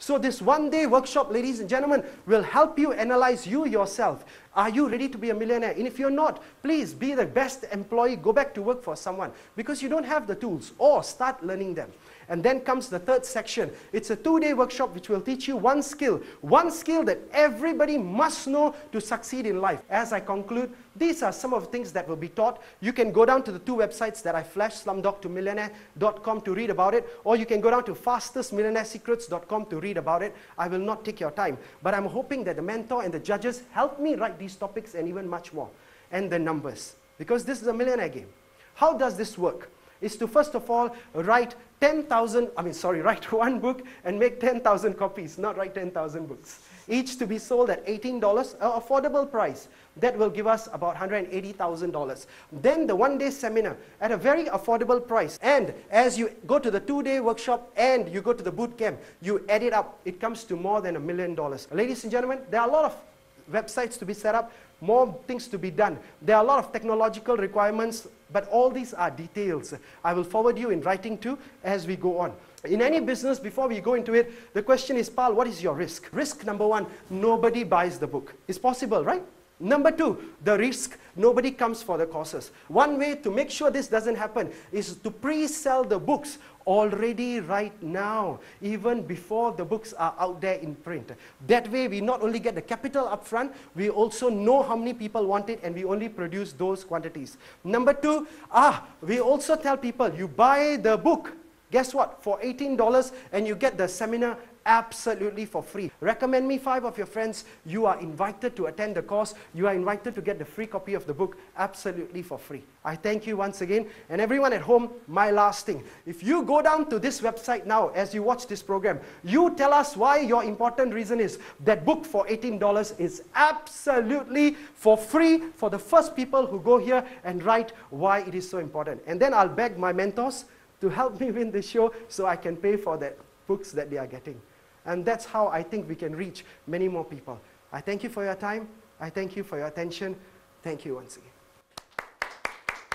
So this one-day workshop, ladies and gentlemen, will help you analyze you yourself. Are you ready to be a millionaire? And if you're not, please be the best employee. Go back to work for someone because you don't have the tools, or start learning them. And then comes the third section. It's a 2-day workshop which will teach you one skill that everybody must know to succeed in life. As I conclude, these are some of the things that will be taught. You can go down to the 2 websites that I flashed, slumdog2millionaire.com, to read about it, or you can go down to fastestmillionairesecrets.com to read about it. I will not take your time, but I'm hoping that the mentor and the judges help me write these topics and even much more, and the numbers, because this is a millionaire game. How does this work? Is to first of all write write one book and make 10,000 copies, not write 10,000 books. Each to be sold at $18, an affordable price. That will give us about $180,000. Then the one-day seminar at a very affordable price. And as you go to the 2-day workshop and you go to the boot camp, you add it up, it comes to more than $1 million. Ladies and gentlemen, there are a lot of websites to be set up, more things to be done. There are a lot of technological requirements, but all these are details. I will forward you in writing too as we go on. In any business, before we go into it, the question is, Pal, what is your risk? Risk number 1, nobody buys the book. It's possible, right? Number 2, the risk, nobody comes for the courses. One way to make sure this doesn't happen is to pre-sell the books already right now, even before the books are out there in print. That way, we not only get the capital up front, we also know how many people want it, and we only produce those quantities. Number 2, we also tell people, you buy the book, guess what, for $18, and you get the seminar absolutely for free. Recommend me 5 of your friends. You are invited to attend the course. You are invited to get the free copy of the book absolutely for free. I thank you once again. And everyone at home, my last thing. If you go down to this website now as you watch this program, you tell us why your important reason is that book for $18 is absolutely for free for the first people who go here and write why it is so important. And then I'll beg my mentors to help me win the show so I can pay for the books that they are getting. And that's how I think we can reach many more people. I thank you for your time. I thank you for your attention. Thank you once again.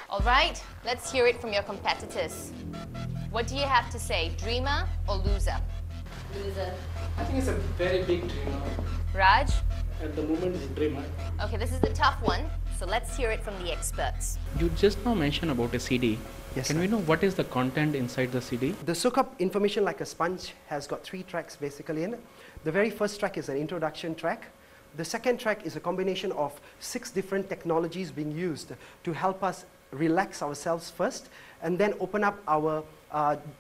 All right, let's hear it from your competitors. What do you have to say, dreamer or loser? Loser. I think it's a very big dreamer. Raj? At the moment, it's a dreamer. Okay, this is the tough one, so let's hear it from the experts. You just now mentioned about a CD. Yes, Can we know what is the content inside the CD? The Soak Up Information Like a Sponge has got 3 tracks basically in it. The very first track is an introduction track. The second track is a combination of 6 different technologies being used to help us relax ourselves first, and then open up our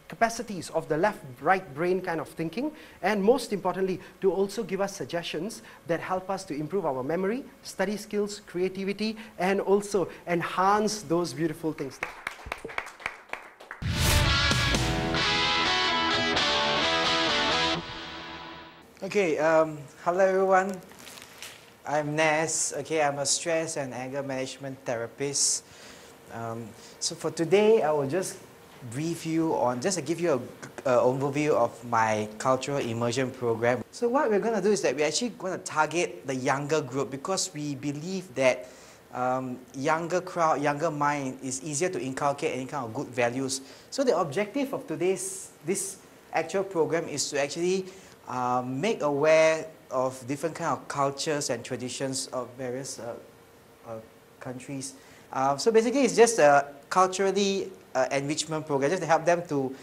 capacities of the left-right brain kind of thinking, and most importantly, to also give us suggestions that help us to improve our memory, study skills, creativity, and also enhance those beautiful things. Okay, hello everyone. I'm Nes. Okay, I'm a stress and anger management therapist. So for today, I will just brief you on, just to give you an overview of my cultural immersion program. So what we're going to do is that we're actually going to target the younger group, because we believe that younger crowd, younger mind is easier to inculcate any kind of good values. So the objective of this actual program is to actually make aware of different kind of cultures and traditions of various countries. So basically, it's just a culturally enrichment program, just to help them to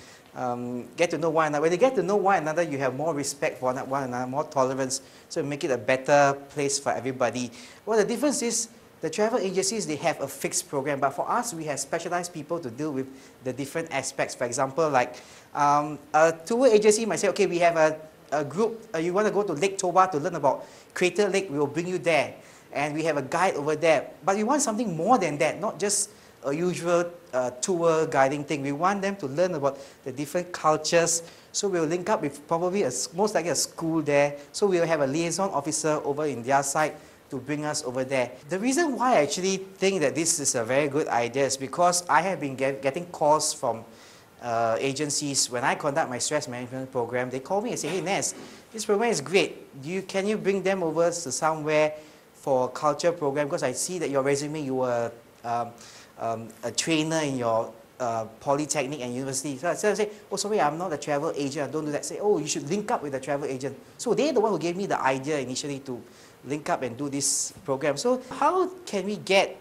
get to know one another. When they get to know one another, you have more respect for one another, more tolerance, so make it a better place for everybody. Well, the difference is the travel agencies, they have a fixed program, but for us, we have specialized people to deal with the different aspects. For example, like a tour agency might say, okay, we have a group, you want to go to Lake Toba to learn about Crater Lake, we will bring you there. And we have a guide over there. But we want something more than that, not just a usual tour guiding thing. We want them to learn about the different cultures. So we'll link up with probably most likely a school there. So we'll have a liaison officer over in their side to bring us over there. The reason why I actually think that this is a very good idea is because I have been getting calls from agencies. When I conduct my stress management program, they call me and say, hey Nes, this program is great. Can you bring them over to somewhere for a culture program? Because I see that your resume, you were a trainer in your polytechnic and university. So I say, oh sorry, I'm not a travel agent, I don't do that. Say, oh, you should link up with a travel agent. So they're the one who gave me the idea initially to link up and do this program. So how can we get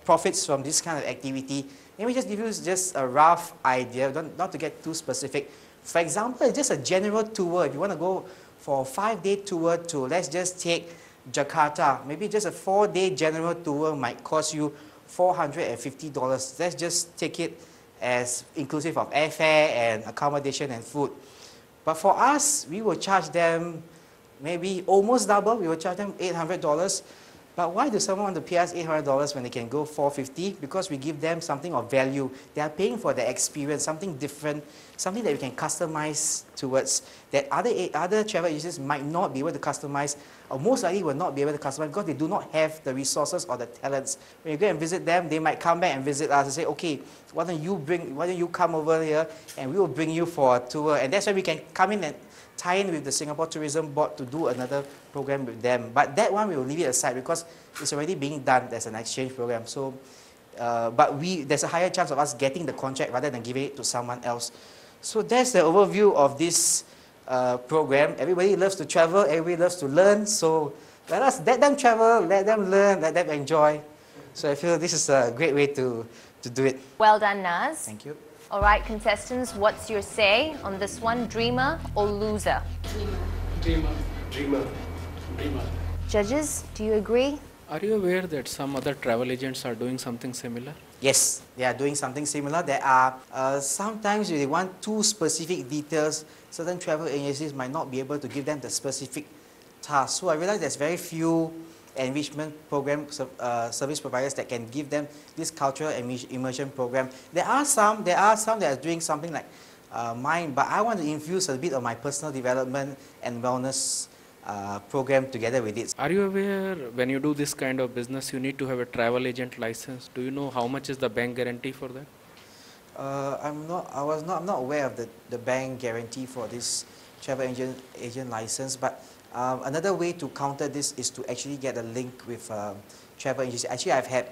profits from this kind of activity? Let me just give you just a rough idea, not to get too specific. For example, just a general tour. If you want to go for a 5-day tour to, let's just take Jakarta, maybe just a 4-day general tour might cost you $450. Let's just take it as inclusive of airfare and accommodation and food. But for us, we will charge them maybe almost double. We will charge them $800. But why does someone want to pay us $800 when they can go $450? Because we give them something of value. They are paying for the experience, something different, something that we can customize towards, that other travel agencies might not be able to customize, or most likely will not be able to customize because they do not have the resources or the talents. When you go and visit them, they might come back and visit us and say, okay, why don't you come over here and we will bring you for a tour. And that's why we can come in and tie in with the Singapore Tourism Board to do another program with them. But that one we will leave it aside because it's already being done as an exchange program. So, but there's a higher chance of us getting the contract rather than giving it to someone else. So that's the overview of this program. Everybody loves to travel, everybody loves to learn. So let them travel, let them learn, let them enjoy. So I feel this is a great way to do it. Well done, Naz. Thank you. All right, contestants, what's your say on this one? Dreamer or loser? Dreamer. Dreamer. Dreamer. Judges, do you agree? Are you aware that some other travel agents are doing something similar? Yes, they are doing something similar. There are sometimes they want too specific details. Certain travel agencies might not be able to give them the specific task. So I realize there's very few enrichment program service providers that can give them this cultural immersion program. There are some that are doing something like mine, but I want to infuse a bit of my personal development and wellness program together with it. Are you aware when you do this kind of business, you need to have a travel agent license? Do you know how much is the bank guarantee for that? I'm not aware of the bank guarantee for this travel agent license, but another way to counter this is to actually get a link with travel agencies. Actually, I've had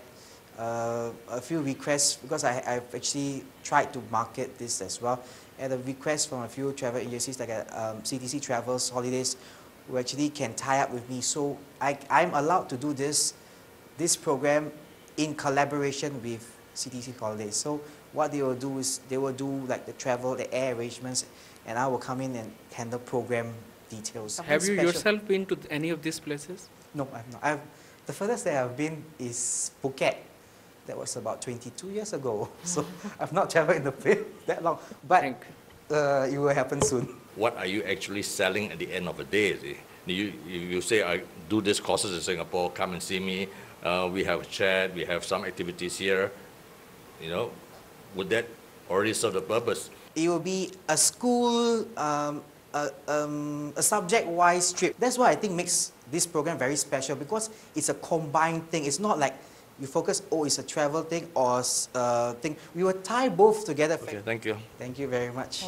a few requests because I've actually tried to market this as well. I had a request from a few travel agencies like CTC Travels Holidays who actually can tie up with me. So I'm allowed to do this program in collaboration with CTC Holidays. So what they will do is they will do like the travel, the air arrangements, and I will come in and handle program details. Have you yourself been to any of these places? No, I have not. The furthest that I've been is Phuket. That was about 22 years ago. So I've not traveled in the plane that long. But it will happen soon. What are you actually selling at the end of the day? See? You say, I do these courses in Singapore, come and see me. We have a chat, we have some activities here. You know, would that already serve the purpose? It will be a school, a subject-wise trip. That's why I think makes this program very special because it's a combined thing. It's not like you focus, oh, it's a travel thing or thing. We will tie both together. Okay, thank you. Thank you very much.